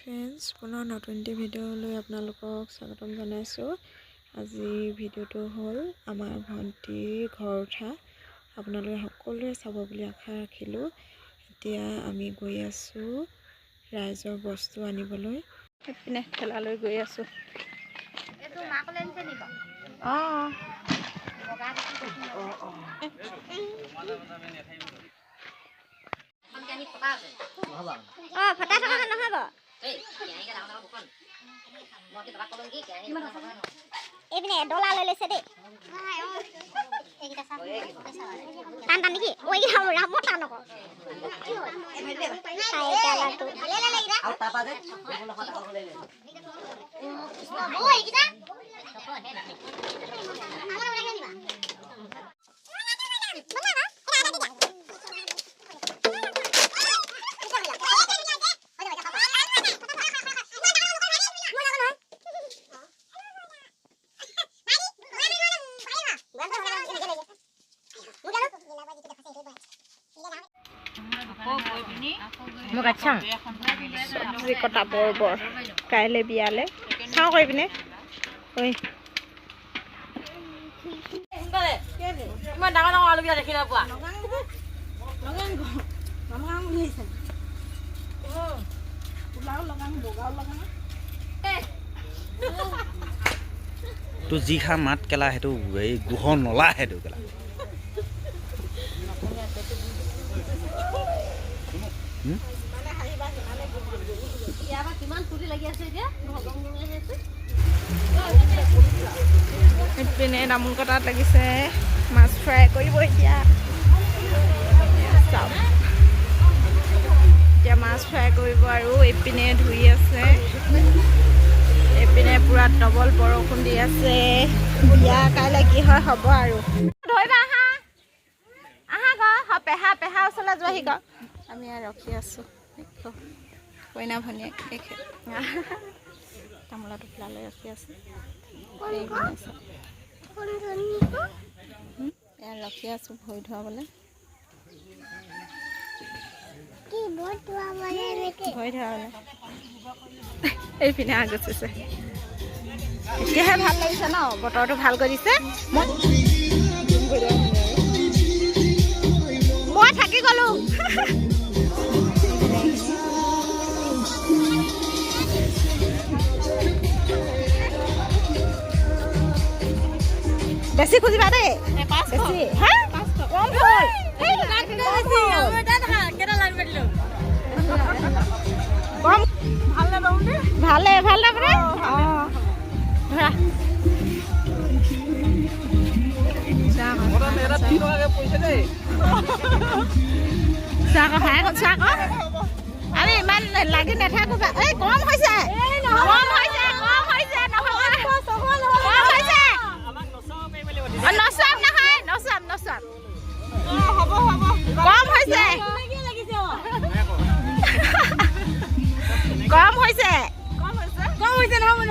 Friends পুনৰ নতুন এটি ভিডিঅ'লৈ আপোনালোকক স্বাগতম জনাইছোঁ। আজি ভিডিঅ'টো হ'ল আমাৰ ভণ্টিৰ ঘৰ উঠা। আপোনালোকে সকলোৱে চাব বুলি আশা ৰাখিলোঁ। এতিয়া আমি গৈ আছোঁ ৰাইজৰ বস্তু আনিবলৈ। এইপিনে ঠেলালৈ গৈ আছোঁ। ফটা থকা নহ'ব। এইপিনে ডলা লৈ লৈছে দেই। টান টান নেকি? মই টান নকওঁ। মোক আচ্ছা চব্জি কটা বৰ কাইলৈ বিয়ালে চাওঁ কৰি পিনে ঐ ইমান ডাঙৰ ডাঙৰ আলু বিয়া দেখি নাপোৱা তো যি খা মাত কেলা সেইটো এই গুহ নলা সেইটো কেলা এইপিনে তামোল কটাত লাগিছে মাছ ফ্ৰাই কৰিব এতিয়া মাছ ফ্ৰাই কৰিব আৰু এইপিনে ধুই আছে এইপিনে পুৰা ডবল বৰষুণ দি আছে বিয়া কাইলৈ কি হয় হ'ব আৰু ধৰিবা আহা পেহা ওচৰলৈ যোৱাহি গ আমি আৰু ৰখি আছোঁ কইনা ভনীয়েক তামোলা টোপোলা লৈ ৰখি আছোঁ ইয়াত ৰখি আছোঁ ভৰি ধুৱাবলৈ এইপিনে আগচিছে এতিয়াহে ভাল লাগিছে ন বতৰটো ভাল কৰিছে মই থাকি গলো বেছি খুজিবা দেই বেছি হা কম হ'ল কম ভালে ভাল নাপায় অঁ ধৰা আমি ইমান লাগি নাথাকো এই কম হৈছে নচাম কম হৈছে নহ'ব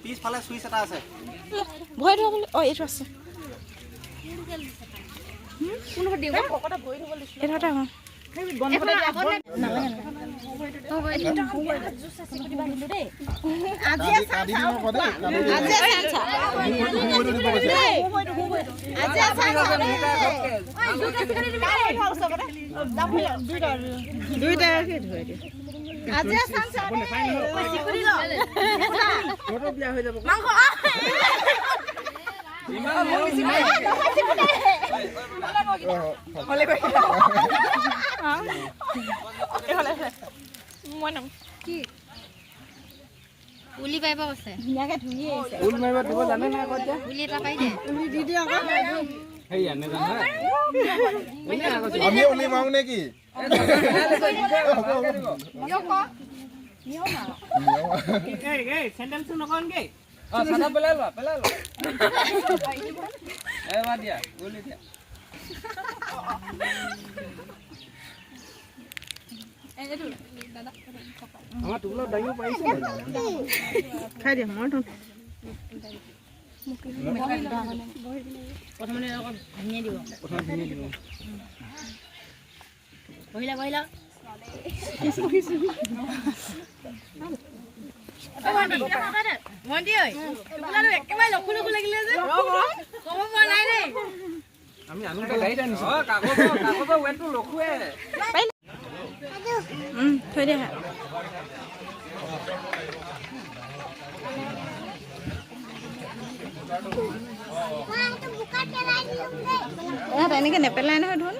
পিছফালে চুইচ এটা আছে ভয় ধৰিবলৈ এইটো আছে উলি পাইব আছে ধুনীয়াকে ধুই আছে উল মাৰিব দিব জানে না কত যা উলি এটা পাই দে তুমি দি দিও আকৌ হেই আনে জানা আমি উলি মাৰো নেকি এই স্যান্ডেল চু নকন কে সাদা পেলাই লো এ বাদ দিয়া উলি দিয়া আমাৰ টুকুলা দাইও পাইছে খাই দিয়া মই থম প্ৰথমে অলপ ভাঙিয়ে দিব বহিলা মন্দি ঐ টুকুলাটো একেবাৰে লখু লাগিলে যে কব পৰা নাই দেই আমি আনুতে গাড়ী আনিছো কাগজৰ ওয়েটটো লখুৱে থৈ দিয়া এনেকে নেপেলাই নহয় ধোন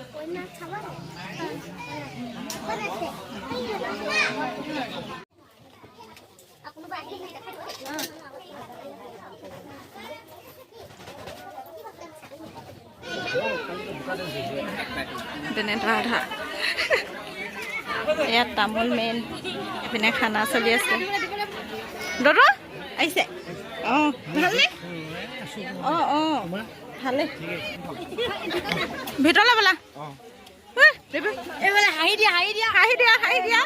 আধা ইয়াত তামোল মেইন এইপিনে খানা চলি আছে দাদা আহিছে অঁ ভালনে অঁ ভালে ভিতৰলৈ বোলা এইফালে হাঁহি দিয়া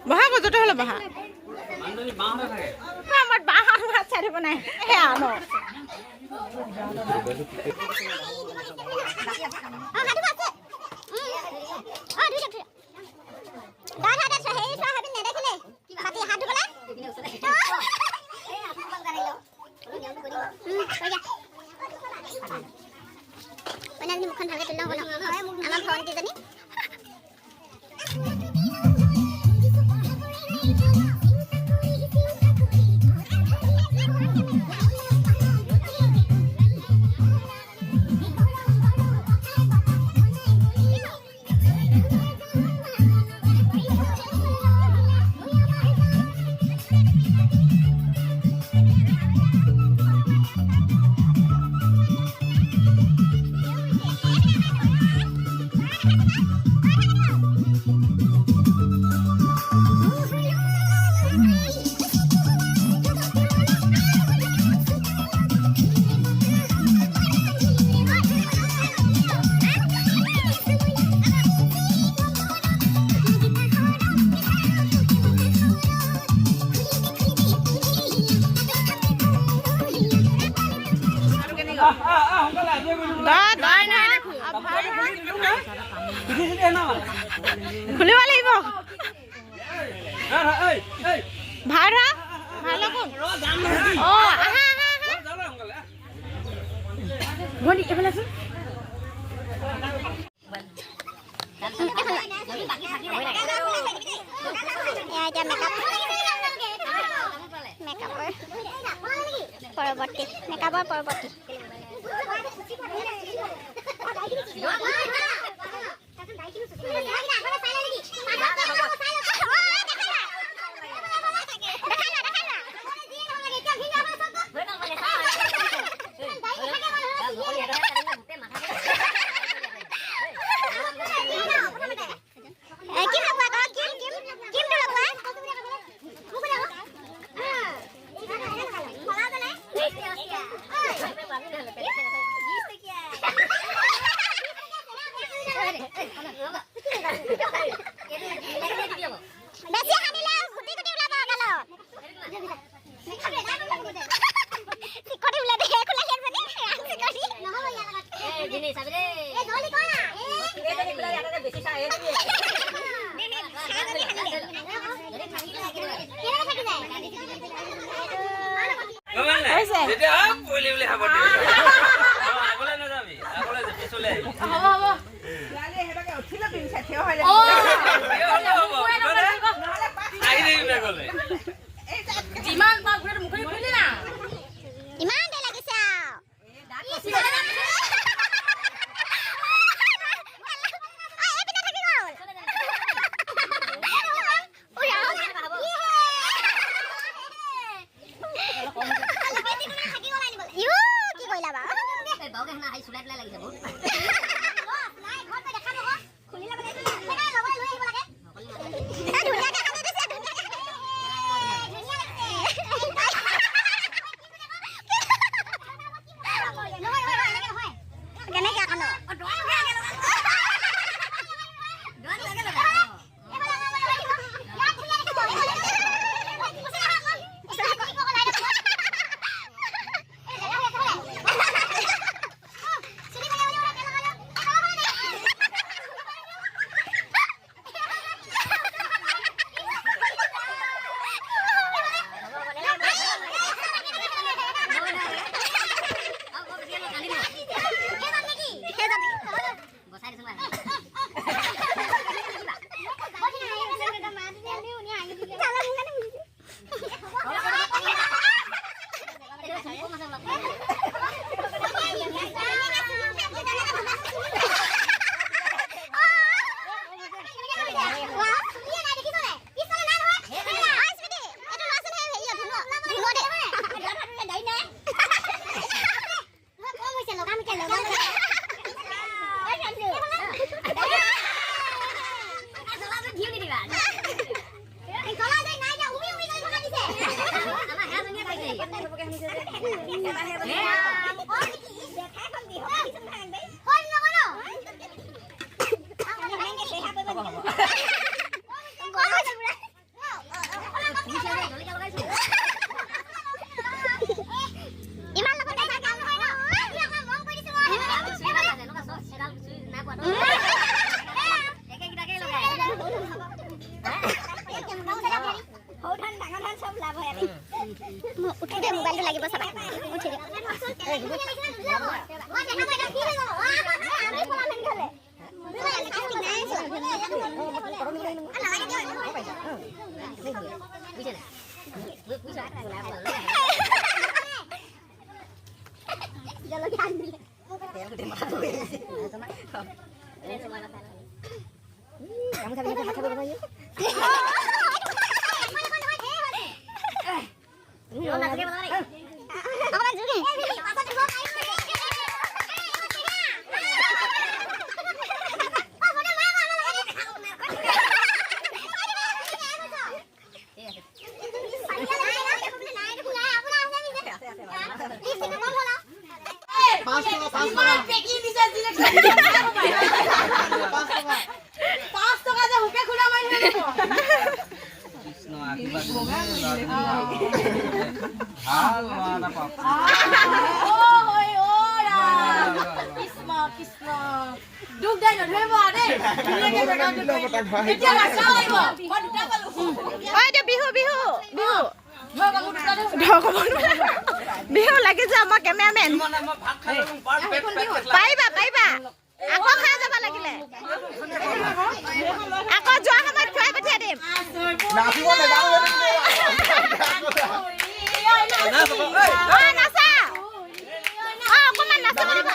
বহা গজতে হ'লে বহা আমাৰ বাঁহৰ হাত চাই দিব নাই সেয়া ন মুখখন ভালকে তুলি লওঁ আমাৰ ভণ্টিজনী খুলিব লাগিব ভাড়া ভাড়া কোন অঁ আহা ভৰি এইফালে চোন পৰৱৰ্তী মেকআপৰ পৰৱৰ্তী বেছি হানিলে গুটি গুটি ওলাব গালত চিকটি ওলাই দে খোলা খেল মানে চিকটি নহব ইয়াৰ লগত এই দিনে চাবি দে এই জলদি কৰা এই দিনে ইয়াতে বেছি চাই এই যিমান পাক ঘূৰে মুখে খুলি না ইমান দে লাগিছে বিহু লাগি যা মই কেমেৰামেন পাৰিবা পাৰিবা আকৌ খাই যাব লাগিলে আকৌ যোৱা সময়ত খুৱাই পঠিয়াই দিম নাচা অকণমান নাচিব দিব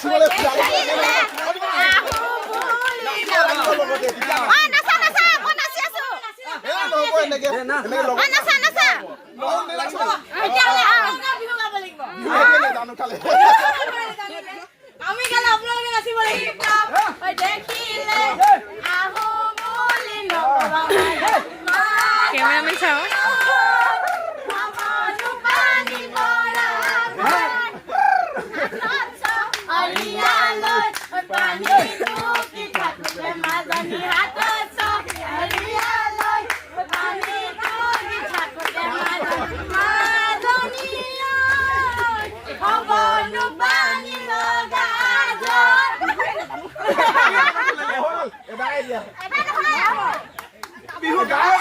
Hello, এনেকে লগ নাচা নাচা লগ নেলাগিব তেতিয়াহ'লে আপোনালোকে বিহু গাব লাগিব জানো খালে আমি গালে আপোনালোকে নাচিব লাগিব ঐ দেখিলে আহো বুলি নকবা কেমেৰামেন চাওঁ বিহু গায়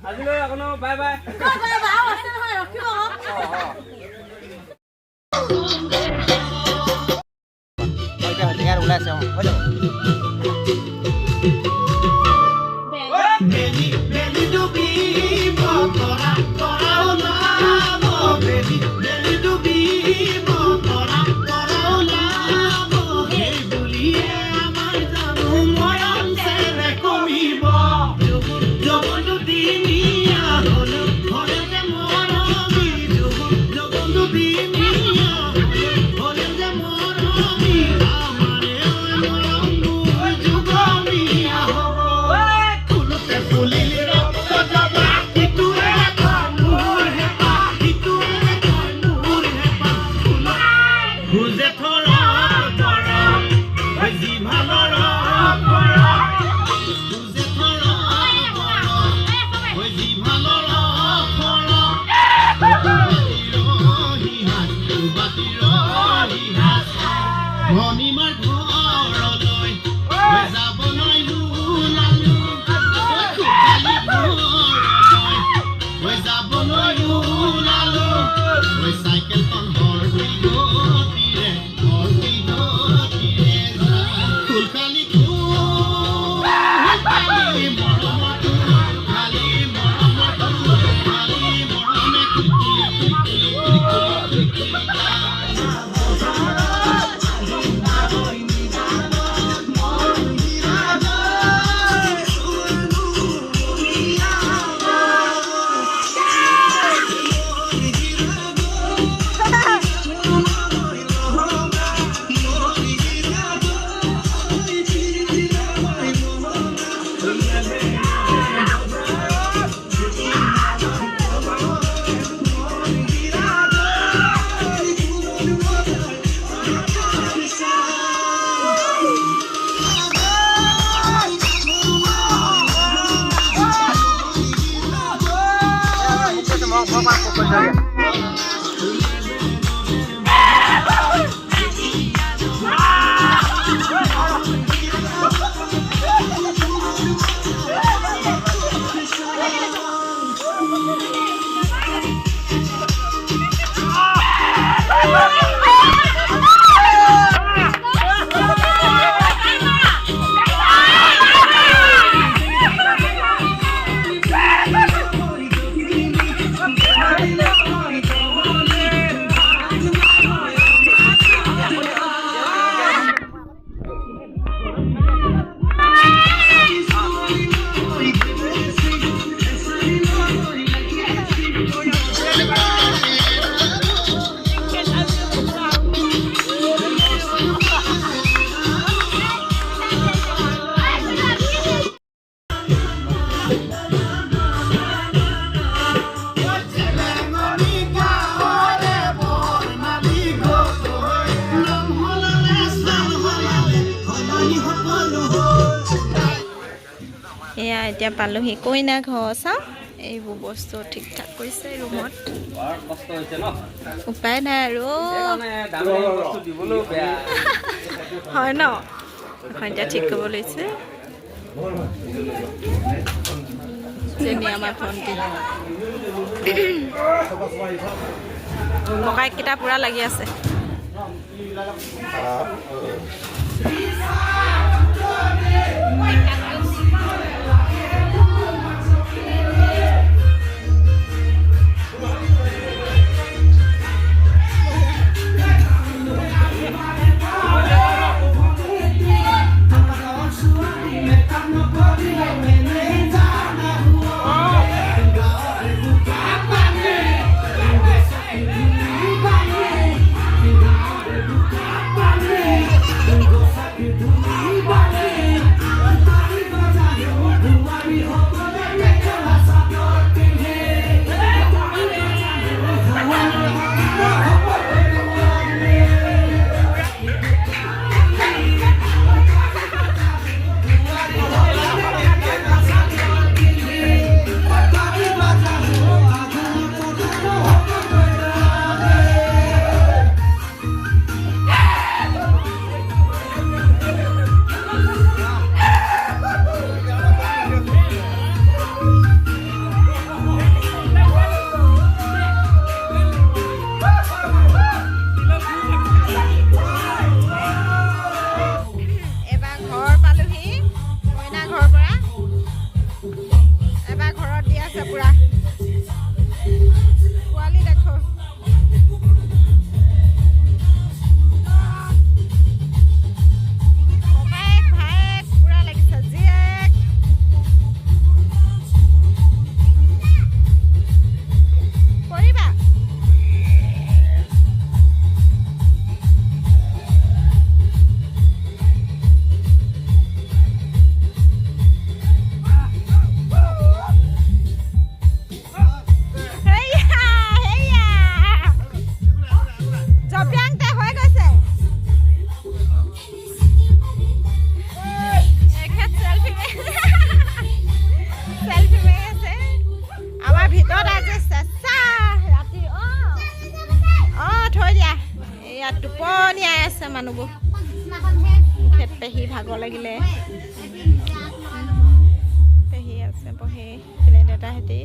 আজিলৈ আকৌ বাই বাই ওলাইছে হৈ যাব এয়া এতিয়া পালোহি কইনা ঘৰ চাওঁ এইবোৰ বস্তু ঠিক ঠাক কৰিছে ৰুমত বৰ কষ্ট হৈছে ন উপায় নাই আৰু সেইকাৰণে দামী বস্তু দিবলৈও বেয়া হয় ন এখন এতিয়া ঠিক কৰিব লৈছে যেনি আমাৰ ভণ্টি ককাইকেইটা পূৰা লাগি আছে টোপনিয়াই আছে মানুহবোৰ খেত পেহী ভাগৰ লাগিলে পেহী আছে বহি পিনে দেউতাহঁতি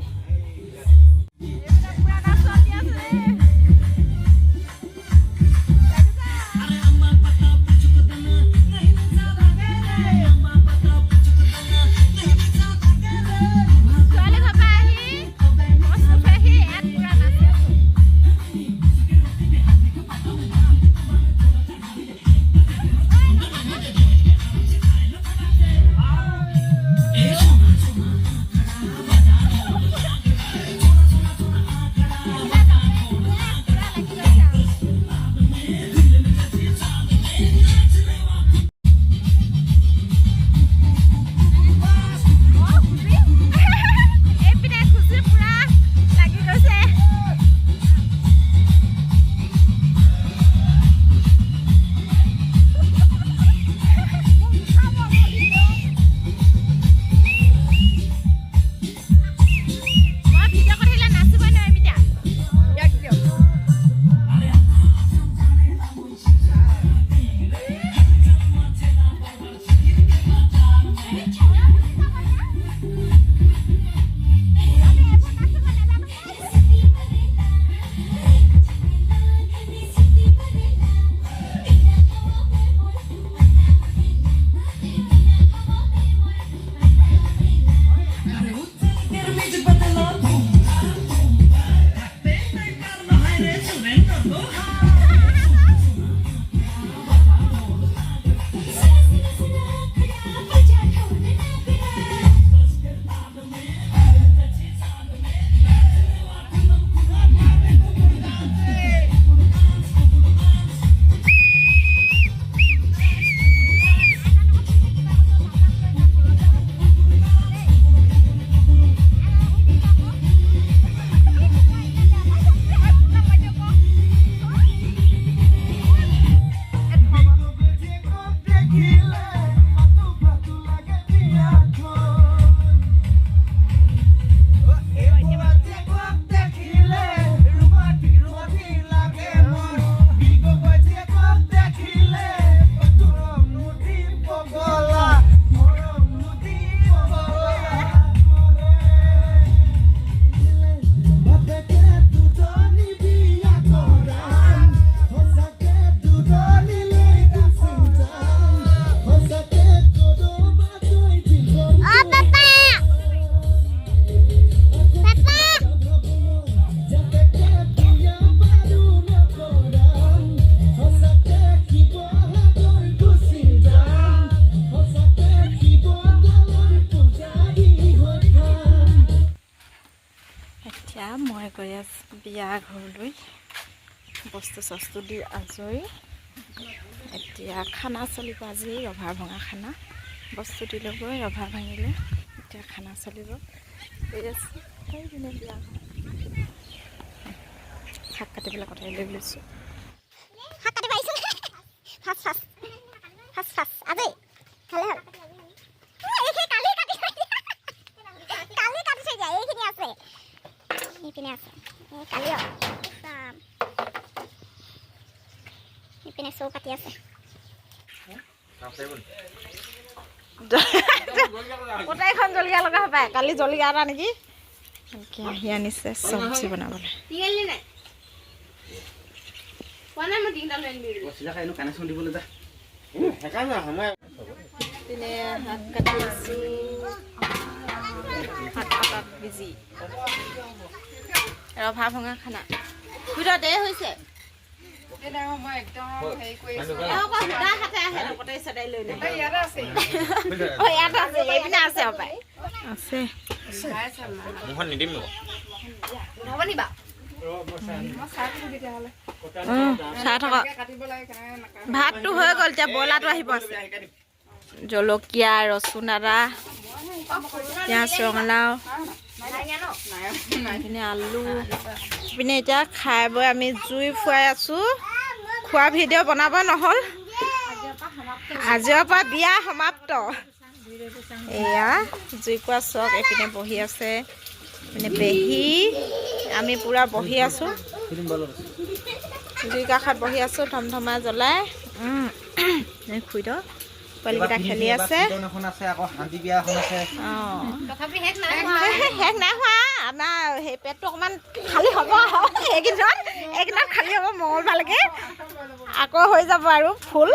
মই গৈ আছোঁ বিয়া ঘৰলৈ বস্তু চস্তু দি আজৰি এতিয়া খানা চলিব আজি ৰভা ভঙা খানা বস্তু দিলেগৈ ৰভা ভাঙিলে এতিয়া খানা চলিব গৈ আছোঁ সেইদিনে বিয়া শাক কাটিবলৈ কটাই লৈ লৈছোঁ শাক কাটিব আহিছোঁ ফাষ্ট আজি ভালে হ'ল কালি কাটি থৈ দিয়া এইখিনি আছে এইপিনে আছে কালি এইপিনে চৌ কাটি আছে কটাইখন জলকীয়া লগা হ'ব কালি জলকীয়া এটা নেকি আহি আনিছে চব্জি বনাবলৈ কানেকশ্যন দিবলৈ যা পিনে শাক কাটি আছোঁ শাক কটাত বিজি ৰভা ভঙা খানা ভিতৰত দেৰি হৈছে আছে নিদিম চাই থকা ভাতটো হৈ গ'ল এতিয়া ব্ৰইলাৰটো আহিব আছে জলকীয়া ৰচুন আদা পিঁয়াজ ৰঙালাও এইপিনে আলু পিনে এতিয়া খাই বৈ আমি জুই ফুৱাই আছোঁ খোৱা ভিডিঅ' বনাব নহ'ল আজিৰ পৰা বিয়া সমাপ্ত এয়া জুইকুৰা চক এইপিনে বহি আছে মানে পেহী আমি পূৰা বহি আছোঁ জুই কাষত বহি আছোঁ ধমধমা জ্বলাই খুই দ পোৱালিকেইটা খেলি আছে শেষ নাই হোৱা আমাৰ সেই পেটটো অকণমান খালী হ'ব এইকেইদিনত খালী হ'ব মঙলবাৰলৈকে আকৌ হৈ যাব আৰু ফুল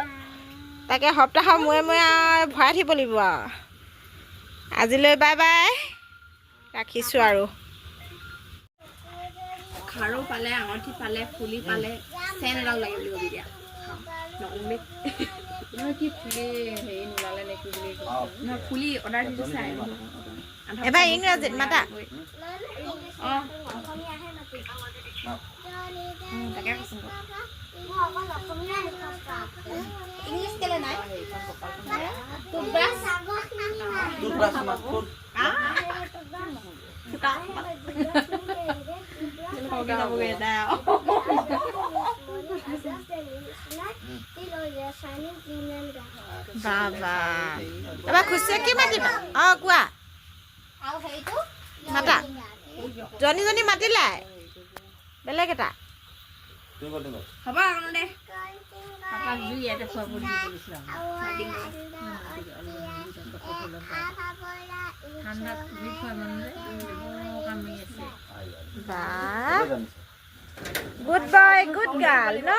তাকে সপ্তাহৰ মূৰে মূৰে ভৰাই থাকিব লাগিব আৰু আজিলৈ বাই বাই ৰাখিছোঁ আৰু খাৰু পালে আঙঠি পালে ফুলি পালে চেন এডাল লাগে বুলি কবি দিয়া কি ফুলি হেৰি নোলালে নেকি বুলি ফুলি অৰ্ডাৰ দি দিছে এবাৰ ইংৰাজীত মাতা তাকে কৈছোঁ ইংলিছ কেলে নাই বাবা এবাৰ খুচিয়ে কি মাতিবা অঁ কোৱা মাতা জনী মাতিলাই বেলেগ এটা হ'ব আকৌ দে পাপাক জুই ইয়াতে খুৱাব ঠাণ্ডাত জুই খুৱাব বা গুড বয় গুড গাৰ্ল ন